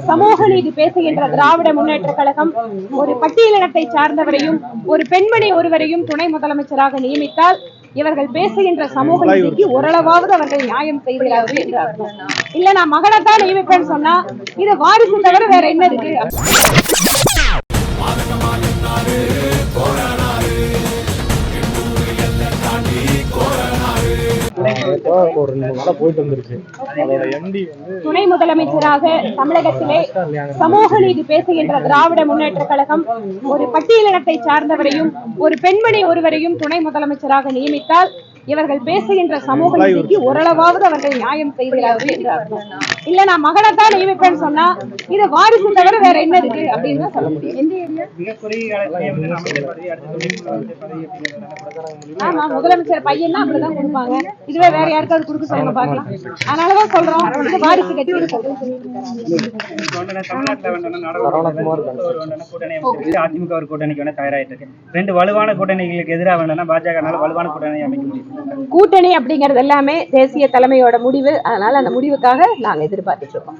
சமூக நீதி பேசுகின்ற திராவிட முன்னேற்ற கழகம் ஒரு பட்டியலினத்தை சார்ந்தவரையும் ஒரு பெண்மணி ஒருவரையும் துணை முதலமைச்சராக நியமித்தால் இவர்கள் பேசுகின்ற சமூக நீதிக்கு ஓரளவாவது அவர்கள் நியாயம் செய்கிறார்கள் என்று அர்த்தம். இல்ல நான் மகனைத்தான் நியமிப்பேன்னு சொன்னா இது வாரிசு தவிர வேற என்ன இருக்கு? துணை முதலமைச்சராக தமிழகத்திலே சமூக நீதி பேசுகின்ற திராவிட முன்னேற்ற கழகம் ஒரு பட்டியலினத்தை சார்ந்தவரையும் ஒரு பெண்மணி ஒருவரையும் துணை முதலமைச்சராக நியமித்தால் இவர்கள் பேசுகின்ற சமூக நீதிக்கு ஓரளவாவது அவர்கள் நியாயம் செய்கிறார்கள் என்று அர்த்தம். இல்ல நான் மகனைத்தான் நியமிப்பேன்னு சொன்னா இது வாரிசு தவிர வேற என்ன இருக்கு அப்படின்னு தான் சொல்ல முடியும். ஆமா, முதலமைச்சர் பையன்னா அப்படிதான் கொடுப்பாங்க. இதுவே வேற யாருக்காவது கொடுக்க சொல்லுங்க பாக்கலாம். அதனாலதான் சொல்றோம் இது வாரிசு கட்சி. அதிமுக ஒரு கூட்டணிக்கு வேணா தயாராயிட்டு இருக்கு. ரெண்டு வலுவான கூட்டணிகளுக்கு எதிராக வேணும்னா பாஜக வலுவான கூட்டணி அமைக்க முடியும். கூட்டணி அப்படிங்கிறது எல்லாமே தேசிய தலைமையோட முடிவு. அதனால அந்த முடிவுக்காக நாங்க எதிர்பார்த்துட்டு இருக்கோம்.